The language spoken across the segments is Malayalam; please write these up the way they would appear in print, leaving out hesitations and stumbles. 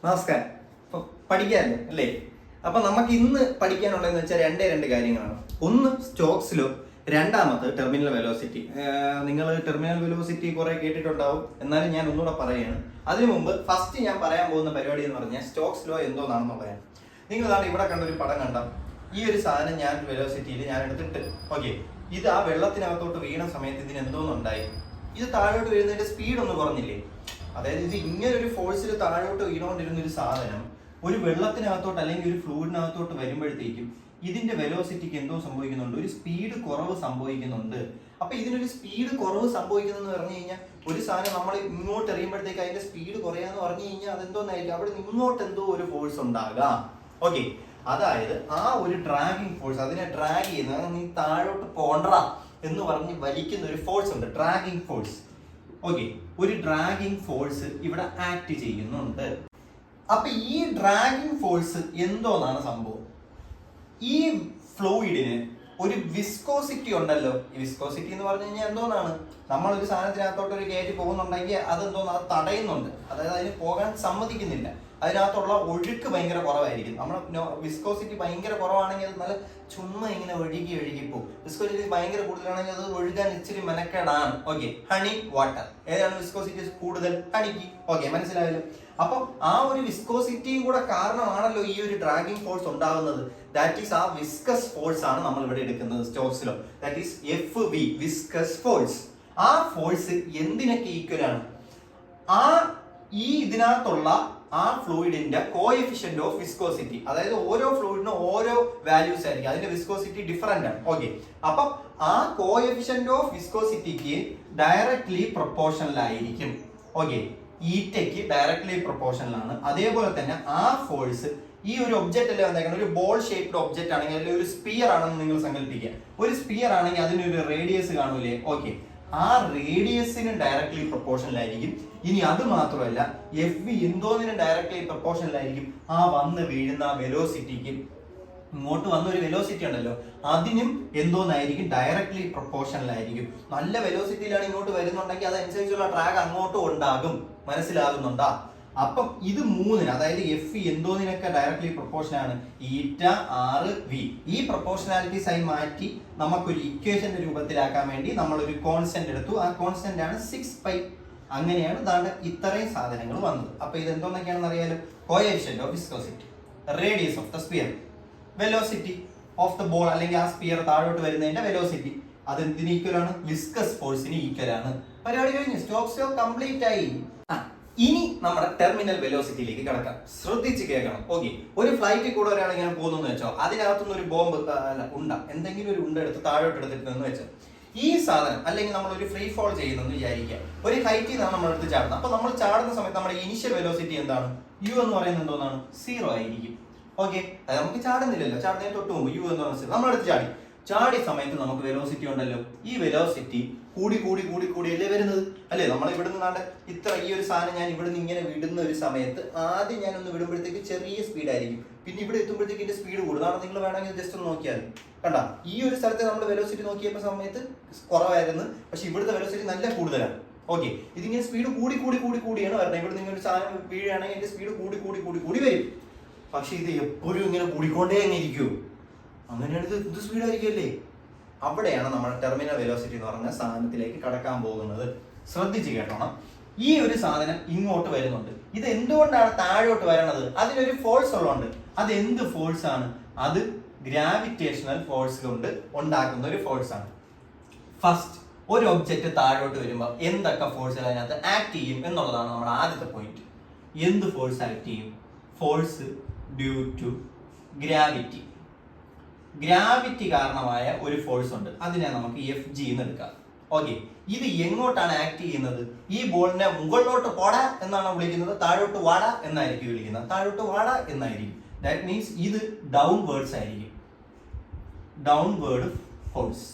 നമസ്കാരം. അപ്പൊ പഠിക്കാമല്ലോ അല്ലേ? അപ്പൊ നമുക്ക് ഇന്ന് പഠിക്കാനുള്ളതെന്ന് വെച്ചാൽ രണ്ട് കാര്യങ്ങളാണ്. ഒന്ന് സ്റ്റോക്സിലോ, രണ്ടാമത് ടെർമിനൽ വെലോസിറ്റി. നിങ്ങൾ ടെർമിനൽ വെലോസിറ്റി കുറെ കേട്ടിട്ടുണ്ടാവും, എന്നാലും ഞാൻ ഒന്നുകൂടെ പറയുകയാണ്. അതിനു മുമ്പ് ഫസ്റ്റ് ഞാൻ പറയാൻ പോകുന്ന പരിപാടി എന്ന് പറഞ്ഞാൽ സ്റ്റോക്സിലോ എന്തോന്നാണെന്നുള്ളതാണ്. നിങ്ങൾ ഇവിടെ കണ്ടൊരു പടം കണ്ട ഈ ഒരു സാധനം ഞാൻ വെലോസിറ്റിയിൽ ഞാൻ എടുത്തിട്ട് ഓക്കെ, ഇത് ആ വെള്ളത്തിനകത്തോട്ട് വീണ സമയത്ത് ഇതിന് എന്തോന്നുണ്ടായി? ഇത് താഴോട്ട് വീഴുന്നതിന്റെ സ്പീഡ് ഒന്ന് കുറഞ്ഞില്ലേ? അതായത് ഇത് ഇങ്ങനെ ഒരു ഫോഴ്സിൽ താഴോട്ട് വീണുകൊണ്ടിരുന്ന ഒരു സാധനം ഒരു വെള്ളത്തിനകത്തോട്ട് അല്ലെങ്കിൽ ഒരു ഫ്ലൂയിഡിനകത്തോട്ട് വരുമ്പോഴത്തേക്കും ഇതിന്റെ വെലോസിറ്റിക്ക് എന്തോ സംഭവിക്കുന്നുണ്ട്, ഒരു സ്പീഡ് കുറവ് സംഭവിക്കുന്നുണ്ട്. അപ്പൊ ഇതിനൊരു സ്പീഡ് കുറവ് സംഭവിക്കുന്നെന്ന് പറഞ്ഞു കഴിഞ്ഞാൽ ഒരു സാധനം നമ്മൾ ഇങ്ങോട്ട് എറിയുമ്പോഴത്തേക്ക് അതിന്റെ സ്പീഡ് കുറയാന്ന് പറഞ്ഞു കഴിഞ്ഞാൽ അതെന്തോന്നായിരിക്കും, അവിടെ ഇങ്ങോട്ട് എന്തോ ഒരു ഫോഴ്സ് ഉണ്ടാകാം. ഓക്കെ, അതായത് ആ ഒരു ഡ്രാഗിങ് ഫോഴ്സ്, അതിനെ ഡ്രാഗ് ചെയ്യുന്ന നീ താഴോട്ട് പോണ്ടറ എന്ന് പറഞ്ഞ് വലിക്കുന്ന ഒരു ഫോഴ്സ് ഉണ്ട്, ഡ്രാഗിങ് ഫോഴ്സ്. ഓക്കെ, ഒരു ഡ്രാഗിങ് ഫോഴ്സ് ഇവിടെ ആക്ട് ചെയ്യുന്നുണ്ട്. അപ്പൊ ഈ ഡ്രാഗിങ് ഫോഴ്സ് എന്തോന്നാണ് സംഭവം? ഈ ഫ്ലൂയിഡിന് ഒരു വിസ്കോസിറ്റി ഉണ്ടല്ലോ. ഈ വിസ്കോസിറ്റി എന്ന് പറഞ്ഞു കഴിഞ്ഞാൽ എന്തോന്നാണ്, നമ്മൾ ഒരു സാധനത്തിനകത്തോട്ട് ഒരു കയറ്റി പോകുന്നുണ്ടെങ്കിൽ അതെന്തോന്ന്, അത് തടയുന്നുണ്ട്, അതായത് അതിന് പോകാൻ സമ്മതിക്കുന്നില്ല. അതിനകത്തുള്ള ഒഴുക്ക് ഭയങ്കര കുറവായിരിക്കും. നമ്മൾ വിസ്കോസിറ്റി ഭയങ്കര കുറവാണെങ്കിൽ അത് നല്ല ചുമ്മാ ഇങ്ങനെ ഒഴുകി പോകും. വിസ്കോസിറ്റി ഭയങ്കര കൂടുതലാണെങ്കിൽ അത് ഒഴുകാൻ ഇച്ചിരി മെനക്കേടാണ്. ഓക്കെ, ഹണി വാട്ടർ, ഏതാണ് വിസ്കോസിറ്റി കൂടുതൽ? ഹണിക്ക്. ഓക്കെ, മനസ്സിലായല്ലോ. അപ്പം ആ ഒരു വിസ്കോസിറ്റിയും കൂടെ കാരണമാണല്ലോ ഈ ഒരു ഡ്രാഗിങ് ഫോഴ്സ് ഉണ്ടാകുന്നത്. ദാറ്റ് ഈസ് ആ വിസ്കസ് ഫോഴ്സ് ആണ് നമ്മൾ ഇവിടെ എടുക്കുന്നത് സ്റ്റോക്സിലോ. That is FV, viscous force. ആ ഫോഴ്സ് എന്തിനൊക്കെ ഈക്വൽ ആണ്? ഈ ഇതിനകത്തുള്ള ആ ഫ്ലൂയിഡിന്റെ കോഎഫിഷ്യന്റ് ഓഫ് വിസ്കോസിറ്റി, അതായത് ഓരോ ഫ്ലൂയിഡിനും ഓരോ വാല്യൂസ് ആയിരിക്കും, അതിന്റെ വിസ്കോസിറ്റി ഡിഫറെന്റ് ആണ്. ഓക്കെ, അപ്പൊ ആ കോഎഫിഷ്യന്റ് ഓഫ് വിസ്കോസിറ്റിക്ക് ഡയറക്ട്ലി പ്രൊപ്പോർഷണൽ ആയിരിക്കും. ഓക്കെ, ഈറ്റയ്ക്ക് ഡയറക്ട്ലി പ്രൊപ്പോർഷണൽ ആണ്. അതേപോലെ തന്നെ ആ ഫോഴ്സ് ഈ ഒരു ഒബ്ജക്റ്റ് അല്ലേ വന്നേക്കുന്നത്, ഒരു ബോൾ ഷേപ്ഡ് ഒബ്ജക്റ്റ് ആണെങ്കിൽ അല്ലെങ്കിൽ ഒരു സ്പിയർ ആണെന്ന് നിങ്ങൾ സങ്കല്പിക്കുക. ഒരു സ്പിയർ ആണെങ്കിൽ അതിനൊരു റേഡിയസ് കാണൂലേ? ഓക്കെ, ആ റേഡിയസിന് ഡയറക്ട്ലി പ്രൊപ്പോർഷണൽ ആയിരിക്കും. ഇനി അത് മാത്രമല്ല, FV എന്തോന്നിന് ഡയറക്ട്ലി പ്രൊപ്പോർഷണൽ ആയിരിക്കും? ആ വന്ന് വീഴുന്ന വെലോസിറ്റിക്ക്, ഇങ്ങോട്ട് വന്ന ഒരു വെലോസിറ്റി ഉണ്ടല്ലോ, അതിനും എന്തോന്നായിരിക്കും? ഡയറക്ട്ലി പ്രൊപ്പോർഷണൽ ആയിരിക്കും. നല്ല വെലോസിറ്റിയിലാണ് ഇങ്ങോട്ട് വരുന്നുണ്ടെങ്കിൽ അതനുസരിച്ചുള്ള ട്രാക്ക് അങ്ങോട്ടും ഉണ്ടാകും. മനസ്സിലാകുന്നുണ്ടാ? അപ്പം ഇത് മൂന്നിന്, അതായത് FV എന്തോന്നിനൊക്കെ ഡയറക്ട്ലി പ്രൊപ്പോർഷൻ ആണ്, ഈറ്റ RV. ഈ പ്രൊപ്പോർഷനാലിറ്റി സൈൻ മാറ്റി നമുക്കൊരു ഇക്വേഷന്റെ രൂപത്തിലാക്കാൻ വേണ്ടി നമ്മളൊരു കോൺസ്റ്റന്റ് എടുത്തു. ആ കോൺസ്റ്റന്റ് ആണ് 6π. അങ്ങനെയാണ് ദാണ്ട് ഇത്രയും സാധനങ്ങൾ വന്നത്. അപ്പൊ ഇത് എന്തോന്നൊക്കെയാണെന്ന് അറിയാലോ? Coefficient of viscosity, radius of the sphere, velocity of the ball അല്ലെങ്കിൽ ആ സ്പിയർ താഴോട്ട് വരുന്നതിന്റെ വെലോസിറ്റി, അത് എന്തിന് ഈക്വൽ ആണ്? വിസ്കസ് ഫോഴ്സിന് ഈക്വൽ ആണ്. പരിപാടി കഴിഞ്ഞു, സ്റ്റോക്സ് കംപ്ലീറ്റ് ആയി. ഇനി നമ്മുടെ ടെർമിനൽ വെലോസിറ്റിയിലേക്ക് കിടക്കാം. ശ്രദ്ധിച്ച് കേൾക്കണം. ഓക്കെ, ഒരു ഫ്ലൈറ്റിൽ കൂടെ ഒരാൾ ഇങ്ങനെ പോകുന്നു വെച്ചോ, അതിനകത്തുനിന്ന് ഒരു ബോംബ് എന്തെങ്കിലും ഒരു ഉണ്ട എടുത്ത് താഴോട്ട് എടുത്തിട്ട് വെച്ചോ, ഈ സാധനം അല്ലെങ്കിൽ നമ്മൾ ഒരു ഫ്രീ ഫോൾ ചെയ്യുന്നെന്ന് വിചാരിക്കുക. ഒരു ഹൈറ്റിൽ നിന്നാണ് നമ്മൾ എടുത്ത് ചാടുന്നത്. അപ്പൊ നമ്മൾ ചാടുന്ന സമയത്ത് നമ്മുടെ ഇനിഷ്യൽ വെലോസിറ്റി എന്താണ്? U എന്ന് പറയുന്നത് എന്തോന്നാണ്? 0 ആയിരിക്കും. ഓക്കെ, അത് നമുക്ക് ചാടുന്നില്ലല്ലോ, ചാടുന്നതിന് തൊട്ട് മുമ്പ് U എന്ന് പറയുന്നത് നമ്മൾ എടുത്ത് ചാടിയ സമയത്ത് നമുക്ക് വെലോസിറ്റി ഉണ്ടല്ലോ. ഈ വെലോസിറ്റി കൂടി അല്ലേ വരുന്നത്, അല്ലേ? നമ്മൾ ഇവിടുന്ന് നാണ്ട് ഇത്ര ഈ ഒരു സാധനം ഞാൻ ഇവിടുന്ന് ഇങ്ങനെ വിടുന്ന ഒരു സമയത്ത് ആദ്യം ഞാൻ ഒന്ന് വിടുമ്പോഴത്തേക്ക് ചെറിയ സ്പീഡ് ആയിരിക്കും, പിന്നെ ഇവിടെ എത്തുമ്പോഴത്തേക്ക് ഇതിന്റെ സ്പീഡ് കൂടുതലാണ്. നിങ്ങൾ വേണമെങ്കിൽ ജസ്റ്റ് ഒന്ന് നോക്കിയാൽ കണ്ട, ഈ ഒരു സ്ഥലത്ത് നമ്മൾ വെലോസിറ്റി നോക്കിയപ്പോൾ സമയത്ത് കുറവായിരുന്നു, പക്ഷെ ഇവിടുത്തെ വെലോസിറ്റി നല്ല കൂടുതലാണ്. ഓക്കെ, ഇതിങ്ങനെ സ്പീഡ് കൂടിയാണ് വരണം. ഇവിടെ നിങ്ങൾ ഒരു സാധനം വീഴുകയാണെങ്കിൽ അതിന്റെ സ്പീഡ് കൂടി വരും. പക്ഷെ ഇത് എപ്പോഴും ഇങ്ങനെ കൂടിക്കൊണ്ടേ അങ്ങ് ഇരിക്കുമോ? അങ്ങനെയാണ് ഇത് സ്പീഡായിരിക്കുമല്ലേ? അവിടെയാണ് നമ്മൾ ടെർമിനൽ വെലോസിറ്റി എന്ന് പറഞ്ഞ സാധനത്തിലേക്ക് കടക്കാൻ പോകുന്നത്. ശ്രദ്ധിച്ച് കേട്ടോണം. ഈ ഒരു സാധനം ഇങ്ങോട്ട് വരുന്നുണ്ട്. ഇത് എന്തുകൊണ്ടാണ് താഴോട്ട് വരണത്? അതിനൊരു ഫോഴ്സ് ഉള്ളതുകൊണ്ട്. അത് എന്ത് ഫോഴ്സ് ആണ്? അത് ഗ്രാവിറ്റേഷണൽ ഫോഴ്സ് കൊണ്ട് ഉണ്ടാക്കുന്ന ഒരു ഫോഴ്സ് ആണ്. ഫസ്റ്റ്, ഒരു ഒബ്ജക്റ്റ് താഴോട്ട് വരുമ്പോൾ എന്തൊക്കെ ഫോഴ്സ് അതിനകത്ത് ആക്ട് ചെയ്യും എന്നുള്ളതാണ് നമ്മുടെ ആദ്യത്തെ പോയിന്റ്. എന്ത് ഫോഴ്സ് ആക്ട് ചെയ്യും? Force due to gravity. Gravity കാരണമായ ഒരു ഫോഴ്സ് ഉണ്ട്, അതിനെ നമുക്ക് FG എന്ന് എടുക്കാം. ഓക്കെ, ഇത് എങ്ങോട്ടാണ് ആക്ട് ചെയ്യുന്നത്? ഈ ബോളിനെ മുകളിലോട്ട് പോടാ എന്നാണ് വിളിക്കുന്നത്, താഴോട്ട് വാടാ എന്നായിരിക്കും വിളിക്കുന്നത്. താഴോട്ട് വാടാ എന്നായിരിക്കും. ദാറ്റ് മീൻസ് ഇത് ഡൗൺവേർഡ്സ് ആയിരിക്കും, ഡൗൺവേർഡ് ഫോഴ്സ്.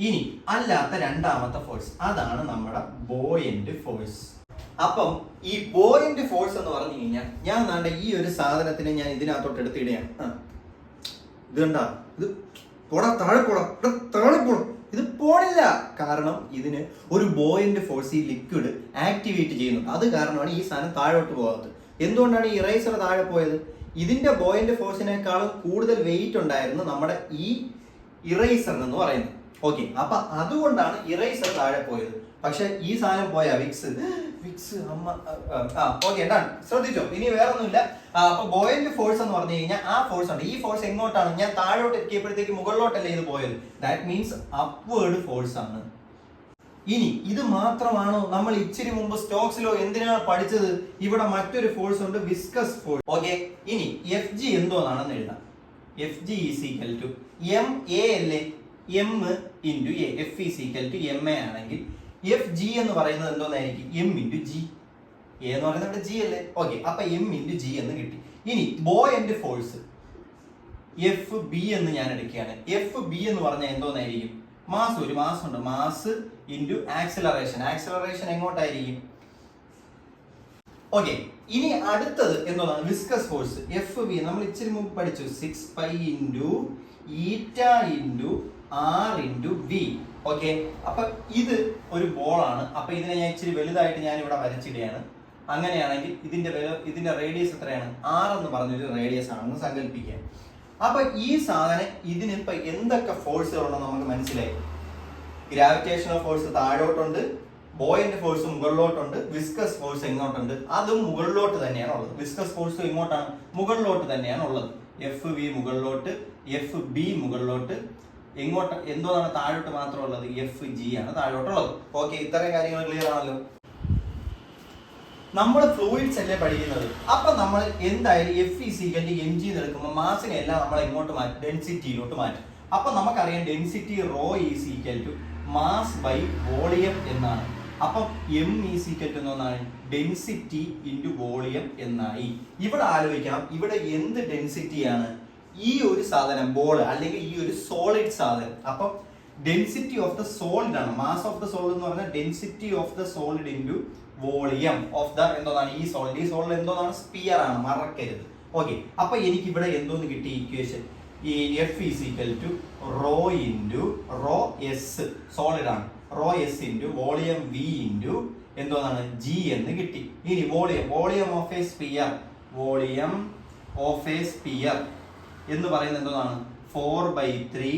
ഇനി അല്ലാത്ത രണ്ടാമത്തെ ഫോഴ്സ്, അതാണ് നമ്മുടെ ബോയന്റ് ഫോഴ്സ്. അപ്പം ഈ ബോയന്റ് ഫോഴ്സ് എന്ന് പറഞ്ഞു കഴിഞ്ഞാൽ, ഞാൻ നാണ്ട ഈ ഒരു സാധനത്തിനെ ഞാൻ ഇതിനകത്തോട്ട് എടുത്തിടുകയാണ്. ഇത് കണ്ടാ, ഇത് പോടാ താഴെ പോടാ, താഴെ പോടാ, ഇത് പോണില്ല. കാരണം ഇതിന് ഒരു ബോയിന്റ് ഫോഴ്സ് ഈ ലിക്വിഡ് ആക്ടിവേറ്റ് ചെയ്യുന്നുണ്ട്. അത് കാരണമാണ് ഈ സാധനം താഴോട്ട് പോകാത്തത്. എന്തുകൊണ്ടാണ് ഈ ഇറേസർ താഴെ പോയത്? ഇതിന്റെ ബോയിന്റ് ഫോഴ്സിനേക്കാളും കൂടുതൽ വെയിറ്റ് ഉണ്ടായിരുന്നു നമ്മുടെ ഈ ഇറേസർ എന്ന് പറയുന്നത്. ഓക്കെ, അപ്പൊ അതുകൊണ്ടാണ് ഇറേസർ താഴെ പോയത്. പക്ഷെ ഈ സാധനം പോയ വിക്സ് അമ്മ ഓക്കെ ഡൺ. ശ്രദ്ധിച്ചോ, ഇനി വേറെ ഒന്നുമില്ല. അപ്പൊ ബോയിന്റ് ഫോഴ്സ് എന്ന് പറഞ്ഞു കഴിഞ്ഞാൽ ആ ഫോഴ്സ് ഉണ്ട്. ഈ ഫോഴ്സ് എങ്ങോട്ടാണ്? ഞാൻ താഴോട്ട് എത്തിയപ്പോഴത്തേക്ക് മുകളിലോട്ടല്ലേ ഇത് പോയത്. ദാറ്റ് മീൻസ് അപ്വേർഡ് ഫോഴ്സ് ആണ്. ഇനി ഇത് മാത്രമാണോ നമ്മൾ ഇച്ചിരി മുമ്പ് സ്റ്റോക്സിലോ എന്തിനാണ് പഠിച്ചത്? ഇവിടെ മറ്റൊരു ഫോഴ്സ് ഉണ്ട്, വിസ്കസ് ഫോഴ്സ്. ഓക്കെ, ഇനി എഫ് ജി എന്തോന്നാണെന്ന് എഴുതാം. F G is equal to M A അല്ലേ, M into A. F is equal to M A ആണെങ്കിൽ എഫ് ജി എന്ന് പറയുന്നത് എന്തോന്നായിരിക്കും? M into G. എ എന്ന് പറയുന്നത് ഇവിടെ ജി അല്ലേ. ഓക്കെ, അപ്പൊ എം ഇൻറ്റു ജി എന്ന് കിട്ടി. ഇനി ബോയിന്റ് ഫോഴ്സ് എഫ് ബി എന്ന് ഞാൻ എടുക്കുകയാണ്. എഫ് ബി എന്ന് പറഞ്ഞാൽ എന്തോന്നായിരിക്കും? മാസ്, ഒരു മാസ് ഉണ്ട്, മാസ് ഇൻറ്റു ആക്സിലറേഷൻ. ആക്സിലറേഷൻ എങ്ങോട്ടായിരിക്കും? ഓക്കെ, ഇനി അടുത്തത് എന്തോന്നാണ്? Viscous force F B. നമ്മൾ ഇച്ചിരി മുമ്പ് പഠിച്ചു 6π into eta into R into V. Okay, അപ്പൊ ഇത് ഒരു ബോളാണ്. അപ്പൊ ഇതിനെ ഞാൻ ഇച്ചിരി വലുതായിട്ട് ഞാൻ ഇവിടെ വരച്ചിടുകയാണ്. അങ്ങനെയാണെങ്കിൽ ഇതിന്റെ റേഡിയസ് എത്രയാണ്? ആർ എന്ന് പറഞ്ഞൊരു റേഡിയസ് ആണെന്ന് സങ്കല്പിക്കുക. അപ്പൊ ഈ സാധനം ഇതിനിപ്പോ എന്തൊക്കെ ഫോഴ്സുകളുണ്ടെന്ന് നമുക്ക് മനസ്സിലായി. ഗ്രാവിറ്റേഷണൽ ഫോഴ്സ് താഴോട്ടുണ്ട്, ബോയിന്റ് ഫോഴ്സ് മുകളിലോട്ടുണ്ട്, വിസ്കസ് ഫോഴ്സ് എങ്ങോട്ടുണ്ട്? അതും മുകളിലോട്ട് തന്നെയാണ് ഉള്ളത്. വിസ്കസ് ഫോഴ്സ് എങ്ങോട്ടാണ്? മുകളിലോട്ട് തന്നെയാണ് ഉള്ളത്. എഫ് വി മുകളിലോട്ട്, എഫ് ബി മുകളിലോട്ട്, എങ്ങോട്ട് എന്തോന്നാണ് താഴോട്ട് മാത്രമുള്ളത്? എഫ് ജി ആണ് താഴോട്ടുള്ളത്. ഓക്കെ, ഇത്രയും കാര്യങ്ങൾ ക്ലിയർ ആണല്ലോ. നമ്മൾ ഫ്ലൂയിഡ്സ് അല്ലേ പഠിക്കുന്നത്. അപ്പൊ നമ്മൾ എന്തായാലും F is equal to M G എടുക്കുമ്പോൾ മാസിനെ എല്ലാം നമ്മൾ എങ്ങോട്ട് മാറ്റും? ഡെൻസിറ്റിയിലോട്ട് മാറ്റും. അപ്പൊ നമുക്കറിയാം density rho is equal to mass by volume എന്നാണ്. അപ്പം എം ഈസ് ഈക്വൽ ടു എന്നാണ് ഡെൻസിറ്റി ഇൻറ്റു വോളിയം എന്നായി. ഇവിടെ ആലോചിക്കണം, ഇവിടെ എന്ത് ഡെൻസിറ്റിയാണ്? ഈ ഒരു സാധനം ബോൾ അല്ലെങ്കിൽ ഈ ഒരു സോളിഡ് സാധനം. അപ്പം ഡെൻസിറ്റി ഓഫ് ദ സോളിഡ് ആണ്. മാസ് ഓഫ് ദ സോളിഡ് എന്ന് പറഞ്ഞാൽ density of the solid into volume of the എന്തോന്നാണ്? ഈ സോളിഡ്. ഈ സോളിഡ് എന്തോന്നാണ്? സ്പിയർ ആണ്, മറക്കരുത്. ഓക്കെ, അപ്പൊ എനിക്ക് ഇവിടെ എന്തോന്ന് കിട്ടി? ഇക്വേഷൻ ഈ F is equal to rho into rho S, solid ആണ്, rho S into volume V into എന്തോന്നാണ്? ജി എന്ന് കിട്ടി. ഇനി volume of a sphere, volume of a sphere എന്ന് പറയുന്നത് എന്തോന്നാണ്? 4/3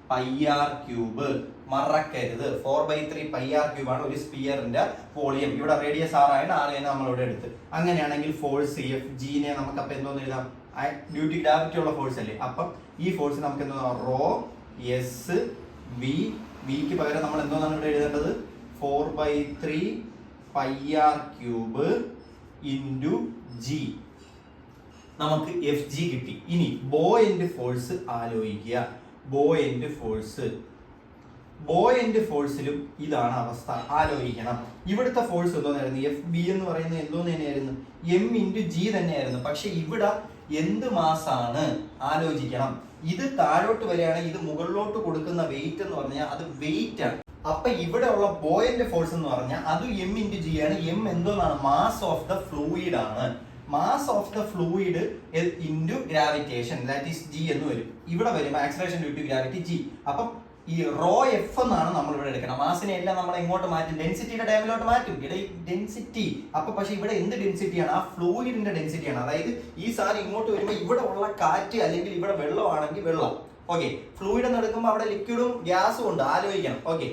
πr³. മറക്കരുത്, 4/3 πr³ ആണ് ഒരു സ്പിയറിന്റെ വോളിയം. ഇവിടെ റേഡിയസ് ആർ ആണ്, ആർ ആണ് നമ്മളിവിടെ എടുത്ത്. അങ്ങനെയാണെങ്കിൽ ഫോഴ്സ് എഫ് ജിനെ നമുക്ക് അപ്പൊ എന്തോന്ന് എഴുതാം? ഡ്യൂ ടു ഗ്രാവിറ്റി ഉള്ള ഫോഴ്സ് അല്ലേ. അപ്പം ഈ ഫോഴ്സ് നമുക്ക് എന്തോ റോ എസ് വി. വിക്ക് പകരം നമ്മൾ എന്തോന്നാണ് ഇവിടെ എഴുതേണ്ടത്? 4/3 πr³ ഇൻറ്റു ജി. നമുക്ക് എഫ് ജി കിട്ടി. ഇനി ബോയിന്റ് ഫോഴ്സ് ആലോചിക്കുക. ബോയിന്റ് ഫോഴ്സിലും ഇതാണ് അവസ്ഥ. ആലോചിക്കണം, ഇവിടുത്തെ ഫോഴ്സ് എന്തോന്നായിരുന്നു? എഫ് ബി എന്ന് പറയുന്നത് എന്തോന്ന് തന്നെയായിരുന്നു? എം ഇൻറ്റു ജി തന്നെയായിരുന്നു. പക്ഷെ ഇവിടെ എന്ത് മാസാണ്? ആലോചിക്കണം. ഇത് താഴോട്ട് വരികയാണെങ്കിൽ ഇത് മുകളിലോട്ട് കൊടുക്കുന്ന വെയിറ്റ് എന്ന് പറഞ്ഞാൽ അത് വെയിറ്റ് ആണ്. അപ്പൊ ഇവിടെ ഉള്ള ബോയിന്റ് ഫോഴ്സ് എന്ന് പറഞ്ഞാൽ അത് എം ഇൻറ്റു ജി ആണ്. എം എന്തോന്നാണ്? മാസ് ഓഫ് ദ ഫ്ലൂയിഡ് ആണ്. Mass of the fluid into gravitation, that is G എന്ന് വരും. ഇവിടെ വരും acceleration due to gravity G. അപ്പം ഈ റോ എഫ് എന്നാണ് നമ്മൾ ഇവിടെ എടുക്കണം. മാസിനെ എല്ലാം നമ്മൾ എങ്ങോട്ട് മാറ്റും? ഡെൻസിറ്റിയുടെ ടൈമിലോട്ട് മാറ്റും. ഇവിടെ ഡെൻസിറ്റി. അപ്പൊ പക്ഷെ ഇവിടെ എന്ത് ഡെൻസിറ്റിയാണ്? ആ ഫ്ലൂയിഡിന്റെ ഡെൻസിറ്റിയാണ്. അതായത് ഈ സാധനം ഇങ്ങോട്ട് വരുമ്പോൾ ഇവിടെ ഉള്ള കാറ്റ് അല്ലെങ്കിൽ ഇവിടെ വെള്ളമാണെങ്കിൽ വെള്ളം. ഓക്കെ, ഫ്ലൂയിഡ് എന്ന് എടുക്കുമ്പോൾ അവിടെ ലിക്വിഡും ഗ്യാസും ഉണ്ട്. ആലോചിക്കണം. ഓക്കെ,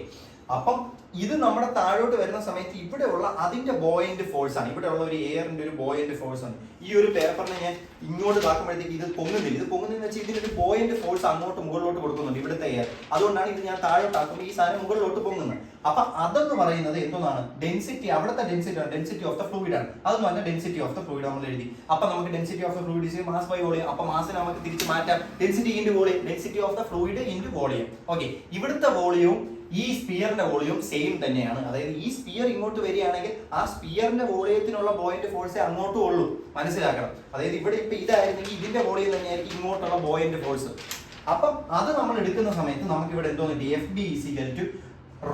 അപ്പം ഇത് നമ്മുടെ താഴോട്ട് വരുന്ന സമയത്ത് ഇവിടെ ഉള്ള അതിന്റെ ബോയിന്റ് ഫോഴ്സ് ആണ്. ഇവിടെ ഉള്ള ഒരു എയറിന്റെ ഒരു ബോയിന്റ് ഫോഴ്സ് ആണ്. ഈ ഒരു പേപ്പറിനെ ഞാൻ ഇങ്ങോട്ട് താക്കുമ്പോഴത്തേക്ക് ഇത് പൊങ്ങുന്നില്ല. ഇത് പൊങ്ങുന്നതെന്ന് വെച്ചാൽ ഇതിനൊരു ബോയിന്റ് ഫോഴ്സ് അങ്ങോട്ട് മുകളിലോട്ട് കൊടുക്കുന്നുണ്ട് ഇവിടുത്തെ എയർ. അതുകൊണ്ടാണ് ഇത് ഞാൻ താഴോട്ടാക്കുമ്പോൾ ഈ സാധനം മുകളിലോട്ട് പൊങ്ങുന്നത്. അപ്പൊ അതെന്ന് പറയുന്നത് എന്തോന്നാണ്? ഡെൻസിറ്റി. അവിടുത്തെ ഡെൻസിറ്റി ആണ്, ഡെൻസിറ്റി ഓഫ് ദ ഫ്ലൂയിഡ് ആണ്. അതെന്ന് പറഞ്ഞാൽ ഡെൻസിറ്റി ഓഫ് ദ ഫ്ലൂയിഡ് നമ്മൾ എഴുതി. അപ്പൊ നമുക്ക് density of the fluid is mass by volume. അപ്പൊ മാസിനെ നമുക്ക് തിരിച്ച് മാറ്റാം. Density into volume, density of the fluid into volume. Okay, ഇവിടുത്തെ വോളിയവും ഈ സ്പിയറിന്റെ വോളിയം സെയിം തന്നെയാണ്. അതായത് ഈ സ്പിയർ ഇങ്ങോട്ട് വരികയാണെങ്കിൽ ആ സ്പിയറിന്റെ വോളിയത്തിനുള്ള ബോയിന്റ് ഫോഴ്സേ അങ്ങോട്ടും ഉള്ളൂ. മനസ്സിലാക്കണം. അതായത് ഇവിടെ ഇപ്പൊ ഇതായിരുന്നെങ്കിൽ ഇതിന്റെ വോളിയം തന്നെയായിരിക്കും ഇങ്ങോട്ടുള്ള ബോയിന്റ് ഫോഴ്സ്. അപ്പം അത് നമ്മൾ എടുക്കുന്ന സമയത്ത് നമുക്ക് ഇവിടെ എന്തോ F B is equal to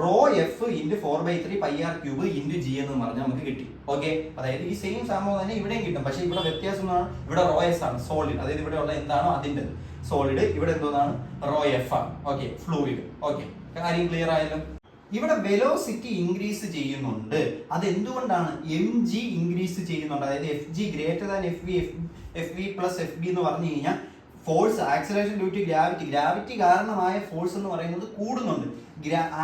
rho F into 4/3 πr³ into G എന്ന് പറഞ്ഞാൽ നമുക്ക് കിട്ടി. ഓക്കെ, അതായത് ഈ സെയിം സംഭവം തന്നെ ഇവിടെയും കിട്ടും. പക്ഷെ ഇവിടെ വ്യത്യാസം എന്താണ്? ഇവിടെ റോ എസ് ആണ്, സോളിഡ്. അതായത് ഇവിടെ ഉള്ള എന്താണോ അതിൻ്റെ സോളിഡ്. ഇവിടെ എന്തോന്നാണ്? റോ എഫ് ആണ്. Okay, fluid. ഓക്കെ, കാര്യം ക്ലിയർ ആയല്ലോ. ഇവിടെ വെലോസിറ്റി ഇൻക്രീസ് ചെയ്യുന്നുണ്ട്. അത് എന്തുകൊണ്ടാണ്? എം ജി ഇൻക്രീസ് ചെയ്യുന്നുണ്ട്. അതായത് F G greater than F V plus F B എന്ന് പറഞ്ഞു കഴിഞ്ഞാൽ force acceleration due to gravity കാരണമായ ഫോഴ്സ് എന്ന് പറയുന്നത് കൂടുന്നുണ്ട്.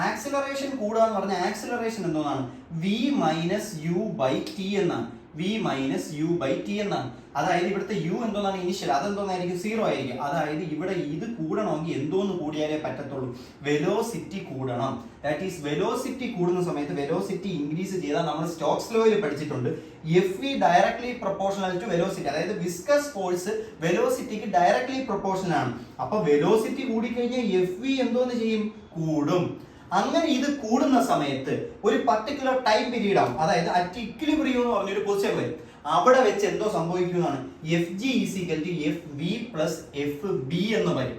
ആക്സിലറേഷൻ കൂടുക എന്ന് പറഞ്ഞാൽ ആക്സിലറേഷൻ എന്തോന്നാണ്? V minus U by T എന്നാണ്. V minus U by T എന്നാണ്. അതായത് ഇവിടുത്തെ യു എന്തോന്നാണ്? ഇനിഷ്യൽ. അതെന്തോന്നായിരിക്കും? 0 ആയിരിക്കും. അതായത് ഇവിടെ ഇത് കൂടണമെങ്കിൽ എന്തോന്ന് കൂടിയാലേ പറ്റത്തുള്ളൂ? വെലോസിറ്റി കൂടണം. ദാറ്റ് ഈസ് വെലോസിറ്റി കൂടുന്ന സമയത്ത് വെലോസിറ്റി ഇൻക്രീസ് ചെയ്താൽ നമ്മൾ സ്റ്റോക്സ് ലോയിൽ പഠിച്ചിട്ടുണ്ട്, F V directly proportional to velocity. അതായത് വിസ്കസ് ഫോഴ്സ് വെലോസിറ്റിക്ക് ഡയറക്ട്ലി പ്രൊപ്പോർഷണൽ ആണ്. അപ്പൊ വെലോസിറ്റി കൂടിക്കഴിഞ്ഞാൽ എഫ് വി എന്തോന്ന് ചെയ്യും? കൂടും. അങ്ങനെ ഇത് കൂടുന്ന സമയത്ത് ഒരു പർട്ടിക്കുലർ ടൈം പീരീഡ് ആവും. അതായത് അറ്റ് ഇക്വിലിബ്രിയം എന്ന് പറഞ്ഞൊരു പൊസിഷൻ വരും. അവിടെ വെച്ച് എന്തോ സംഭവിക്കുന്നതാണ്? F G is equal to F V plus F B എന്ന് വരും.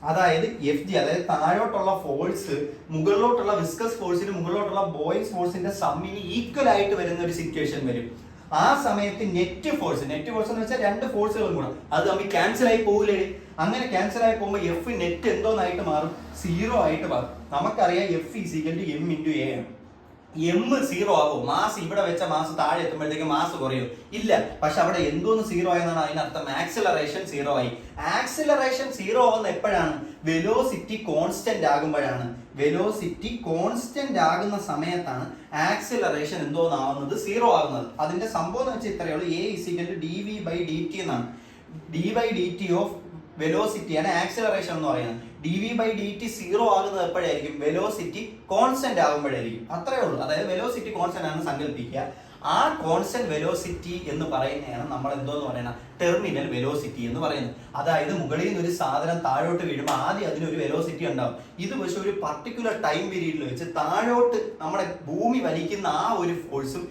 അതായത് എഫ് ജി, അതായത് താഴോട്ടുള്ള ഫോഴ്സ് മുകളിലോട്ടുള്ള വിസ്കസ് ഫോഴ്സിന് മുകളിലോട്ടുള്ള ബോയിങ് ഫോഴ്സിന്റെ സമ്മിന് ഈക്വൽ ആയിട്ട് വരുന്ന ഒരു സിറ്റുവേഷൻ വരും. ആ സമയത്ത് നെറ്റ് ഫോഴ്സ് എന്ന് വെച്ചാൽ രണ്ട് ഫോഴ്സുകളും കൂടെ അത് തമ്മിൽ ക്യാൻസൽ ആയി പോകില്ലേ? അങ്ങനെ ക്യാൻസൽ ആയി പോകുമ്പോൾ എഫ് നെറ്റ് എന്തോന്നായിട്ട് മാറും? 0 ആയിട്ട് മാറും. നമുക്കറിയാം F is equal to M into A ആണ്. എം 0 ആകും. മാസ് ഇവിടെ വെച്ച മാസ് താഴെ എത്തുമ്പോഴത്തേക്ക് മാസ് കുറയും ഇല്ല. പക്ഷെ അവിടെ എന്തോന്ന് 0 ആയെന്നാണ് അതിനർത്ഥം? ആക്സിലറേഷൻ 0 ആയി. ആക്സിലറേഷൻ 0 ആവുന്ന എപ്പോഴാണ്? വെലോസിറ്റി കോൺസ്റ്റന്റ് ആകുമ്പോഴാണ്. വെലോസിറ്റി കോൺസ്റ്റന്റ് ആകുന്ന സമയത്താണ് ആക്സിലറേഷൻ എന്തോന്നാവുന്നത്? 0 ആകുന്നത്. അതിന്റെ സംഭവം എന്ന് വെച്ചാൽ ഇത്രയേ ഉള്ളൂ. A is equal to D V by D T എന്നാണ്. D by D T of വെലോസിറ്റിയാണ് ആക്സിലറേഷൻ എന്ന് പറയുന്നത്. D V by D T 0 ആകുന്നത് എപ്പോഴായിരിക്കും? Velocity constant ആകുമ്പോഴായിരിക്കും. അത്രേ ഉള്ളൂ. അതായത് വെലോസിറ്റി കോൺസ്റ്റന്റ് ആണെന്ന് സങ്കല്പിക്കുക. ആ കോൺസ്റ്റന്റ് വെലോസിറ്റി എന്ന് പറയുന്നതാണ് നമ്മൾ എന്തോന്ന് പറയുന്നത്? ടെർമിനൽ വെലോസിറ്റി എന്ന് പറയുന്നത്. അതായത് മുകളിൽ നിന്ന് ഒരു സാധനം താഴോട്ട് വീഴുമ്പോൾ ആദ്യം അതിനൊരു വെലോസിറ്റി ഉണ്ടാവും. ഇത് പക്ഷെ ഒരു പർട്ടിക്കുലർ ടൈം പീരീഡിൽ വെച്ച് താഴോട്ട് നമ്മുടെ ഭൂമി വലിക്കുന്ന ആ ഒരു ഫോഴ്സും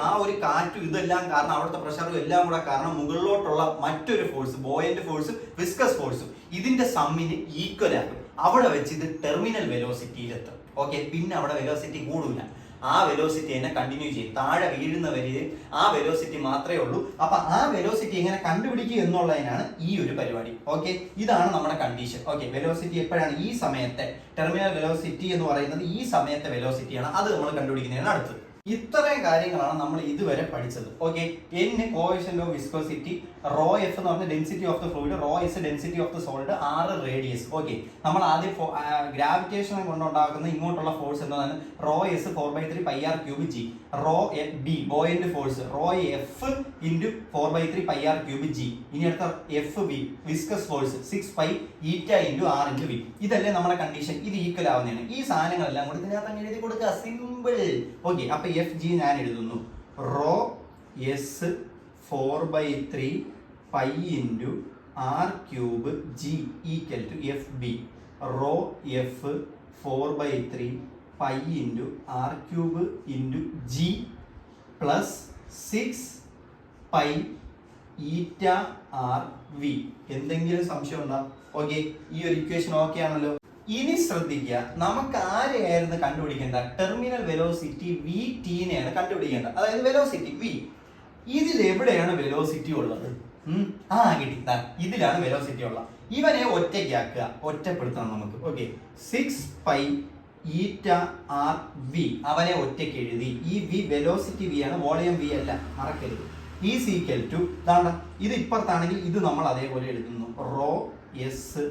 ആ ഒരു കാറ്റും ഇതെല്ലാം കാരണം അവിടുത്തെ പ്രഷറും എല്ലാം കൂടെ കാരണം മുകളിലോട്ടുള്ള മറ്റൊരു ഫോഴ്സ്, ബോയന്റ് ഫോഴ്സും വിസ്കസ് ഫോഴ്സും ഇതിന്റെ സമ്മിന് ഈക്വൽ ആകും. അവിടെ വെച്ച് ഇത് ടെർമിനൽ വെലോസിറ്റിയിലെത്തും. ഓക്കെ, പിന്നെ അവിടെ വെലോസിറ്റി കൂടില്ല. ആ വെലോസിറ്റി തന്നെ കണ്ടിന്യൂ ചെയ്യും. താഴെ വീഴുന്ന വരെ ആ വെലോസിറ്റി മാത്രമേ ഉള്ളൂ. അപ്പൊ ആ വെലോസിറ്റി എങ്ങനെ കണ്ടുപിടിക്കുക എന്നുള്ളതിനാണ് ഈ ഒരു പരിപാടി. ഓക്കെ, ഇതാണ് നമ്മുടെ കണ്ടീഷൻ. ഓക്കെ, വെലോസിറ്റി എപ്പോഴാണ്? ഈ സമയത്തെ ടെർമിനൽ വെലോസിറ്റി എന്ന് പറയുന്നത് ഈ സമയത്തെ വെലോസിറ്റിയാണ്. അത് നമ്മൾ കണ്ടുപിടിക്കുന്നതാണ് അടുത്തത്. ഇത്രയും കാര്യങ്ങളാണ് നമ്മൾ ഇതുവരെ പഠിച്ചത്. Okay, n coefficient of viscosity, rho F എന്ന് പറഞ്ഞ density of the fluid, rho S density of the solid, r radius. Okay, നമ്മൾ ആദ്യം ഗ്രാവിറ്റേഷൻ കൊണ്ടുണ്ടാക്കുന്ന ഇങ്ങോട്ടുള്ള ഫോഴ്സ് എന്താണ്? Rho S 4/3 pi R cube G. Rho B buoyant force, rho F into 4/3 pi R cube G. ഇനി അടുത്ത F B viscous force 6 pi eta into R into V. ഇതല്ലേ നമ്മുടെ കണ്ടീഷൻ. ഇത് ഈക്വൽ ആവുന്നതാണ്. ഈ സാധനങ്ങളെല്ലാം കൂടി ഇതിനകത്ത് അങ്ങ് എഴുതി കൊടുക്കുക. സിമ്പിൾ. ഓക്കെ, അപ്പൊ എഫ് ജി ഞാൻ എഴുതുന്നു. Rho S 4/3 pi into R cube G equal to F B. Rho F 4/3 pi into R cube into G plus 6 pi eta R V. എന്തെങ്കിലും സംശയം ഉണ്ടോ? ഓക്കെ, ഈ ഒരു ഇക്വേഷൻ ഓക്കെ ആണല്ലോ. ഇനി ശ്രദ്ധിക്കുക, നമുക്ക് ആരെയായിരുന്നു കണ്ടുപിടിക്കേണ്ട? ടെർമിനൽ വെലോസിറ്റി വി ടീനെയാണ് കണ്ടുപിടിക്കേണ്ടത്. അതായത് വെലോസിറ്റി വി. ഇതിൽ എവിടെയാണ് വെലോസിറ്റി ഉള്ളത്? കിട്ടി. ഇതിലാണ് വെലോസിറ്റി ഉള്ളത്. ഇവനെ ഒറ്റയ്ക്കാക്കുക, ഒറ്റപ്പെടുത്തണം നമുക്ക്. Okay, 6 pi eta R V അവനെ ഒറ്റയ്ക്ക് എഴുതി. ഈ വി വെലോസിറ്റി വി ആണ്, വോളിയം വി അല്ല, മറക്കരുത്. ഈസ് ഈക്വൽ ടു ഇത് ഇപ്പുറത്താണെങ്കിൽ ഇത് നമ്മൾ അതേപോലെ എഴുതുന്നു. Rho S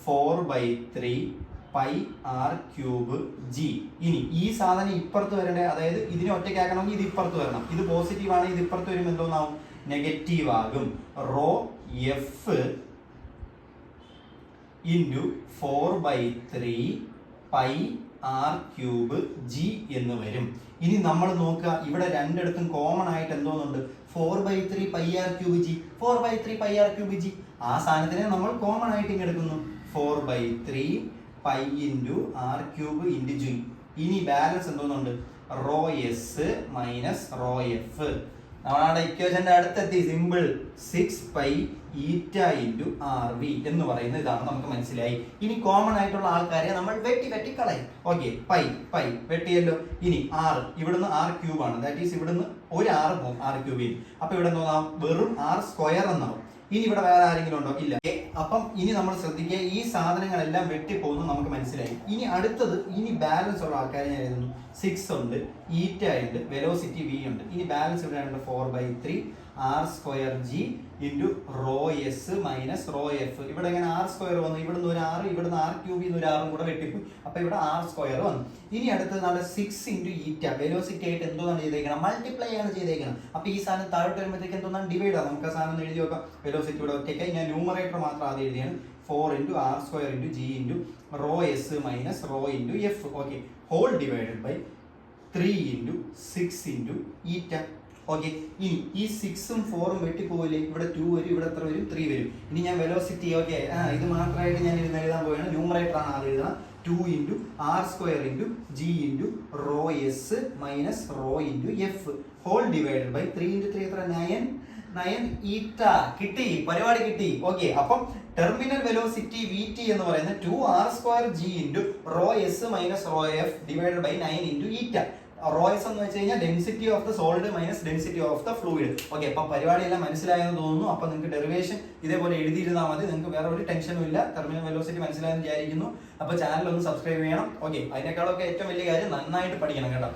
4/3 pi R cube G. ഇനി ഈ സാധനം ഇപ്പുറത്ത് വരണ്ടേ? അതായത് ഇതിനെ ഒറ്റയ്ക്കാക്കണമെങ്കിൽ ഇത് ഇപ്പുറത്ത് വരണം. ഇത് പോസിറ്റീവ് ആണ്, ഇത് ഇപ്പുറത്ത് വരുമ്പോൾ എന്തോന്നാവും? നെഗറ്റീവ് ആകും. Rho F into 4/3 pi R cube G എന്ന് വരും. ഇനി നമ്മൾ നോക്കുക, ഇവിടെ രണ്ടിടത്തും കോമൺ ആയിട്ട് എന്തോന്നുണ്ട്? 4/3 pi R cube G. 4/3 pi R cube G. ആ സാധനത്തിനെ നമ്മൾ കോമൺ ആയിട്ട് ഇങ്ങനെ എടുക്കുന്നു. 4/3 pi into R cube into G. ഇനി ബാലൻസ് എന്തോന്നുണ്ട്? Rho S minus rho F. നമ്മുടെ ഇക്വേഷന്റെ അടുത്തെത്തി. Simple. 6 pi eta into R V എന്ന് പറയുന്ന ഇതാണ്. നമുക്ക് മനസ്സിലായി. ഇനി കോമൺ ആയിട്ടുള്ള ആൾക്കാരെ നമ്മൾ വെട്ടി കളയും. ഓക്കെ, പൈ പൈ വെട്ടിയല്ലോ. ഇനി ആർ, ഇവിടുന്ന് ആർ ക്യൂബ് ആണ്. ദാറ്റ് ഈസ് ഇവിടുന്ന് ഒരു ആർ പോകും ആർ ക്യൂബിൽ. അപ്പൊ ഇവിടെ എന്തോന്നാവും? വെറും ആർ സ്ക്വയർ എന്നാവും. ഇനി ഇവിടെ വേറെ ആരെങ്കിലും ഉണ്ടോ? ഇല്ല. അപ്പം ഇനി നമ്മൾ ശ്രദ്ധിക്കുക, ഈ സാധനങ്ങളെല്ലാം വെട്ടിപ്പോകുന്നു നമുക്ക് മനസ്സിലായി. ഇനി അടുത്തത്, ഇനി ബാലൻസ് ഉള്ള ആൾക്കാരെ ഞാൻ എഴുതുന്നു. 6 ഉണ്ട്, ഈറ്റ ഉണ്ട്, വെലോസിറ്റി v ഉണ്ട്. ഇനി ബാലൻസ് ഇവിടെ ഉണ്ട് 4/3 r² g into rho S minus rho F. ഇവിടെ എങ്ങനെ r² വന്നു? ഇവിടുന്ന് ഒരു 6, ഇവിടുന്ന് r³ ഒരു 6 കൂടെ വെട്ടിപ്പോയി. അപ്പൊ ഇവിടെ r² വന്നു. ഇനി അടുത്തത് നമ്മുടെ 6 ഇൻറ്റു ഈറ്റ, വെലോസിറ്റി ആയിട്ട് എന്തോന്നാണ് ചെയ്തേക്കണം? മൾട്ടിപ്ലൈ ആണ് ചെയ്തേക്കണം. അപ്പൊ ഈ സാധനം താഴോട്ട് വരുമ്പോഴത്തേക്ക് എന്തോന്നാണ്? ഡിവൈഡ് ആണ്. നമുക്ക് ആ സാധനം എഴുതി നോക്കാം. വെലോസിറ്റി ഇവിടെ ഒറ്റയ്ക്കായി, ഞാൻ ന്യൂമറേറ്റർ മാത്രം ആദ്യം എഴുതിയാണ്. 4 into r² into g into rho S minus rho into F. Okay, whole divided by 3 into 6 into eta. Okay, ഇനി ഈ 6ഉം 4ഉം വെട്ടിപ്പോവില്ലേ? ഇവിടെ 2 വരും, ഇവിടെ എത്ര വരും? 3 വരും. ഇനി ഞാൻ വെലോസിറ്റി, ഓക്കെ, ഇത് മാത്രമായിട്ട് ഞാൻ എഴുതാൻ പോവുകയാണ്. ന്യൂമറേറ്റർ ആണ് ആദ്യം എഴുതണം. 2 into r² into g into rho S minus rho into F whole divided by 3 into 3 എത്ര? 9 ഈറ്റ. കിട്ടി, പരിപാടി കിട്ടി. ഓക്കെ, അപ്പം ടെർമിനൽ വെലോസിറ്റി vt എന്ന് പറയുന്നത് 2r² g into rho S minus rho F divided by 9 into eta. Rho S എന്ന് വെച്ച് കഴിഞ്ഞാൽ density of the solid minus density of the fluid. Okay, അപ്പൊ പരിപാടി എല്ലാം മനസ്സിലായെന്ന് തോന്നുന്നു. അപ്പൊ നിങ്ങൾക്ക് ഡെറിവേഷൻ ഇതേപോലെ എഴുതിയിരുന്നാൽ മതി, നിങ്ങൾക്ക് വേറെ ഒരു ടെൻഷനും ഇല്ല. ടെർമിനൽ വെലോസിറ്റി മനസ്സിലായെന്ന് വിചാരിക്കുന്നു. അപ്പൊ ചാനൽ ഒന്ന് സബ്സ്ക്രൈബ് ചെയ്യണം. ഓക്കെ, അതിനേക്കാളൊക്കെ ഏറ്റവും വലിയ കാര്യം നന്നായിട്ട് പഠിക്കണം കേട്ടോ.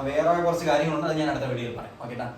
വേറെ കുറച്ച് കാര്യങ്ങളുണ്ട്, അത് ഞാൻ അടുത്ത വീഡിയോയിൽ പറയാം. ഓക്കെ ട്ടാ.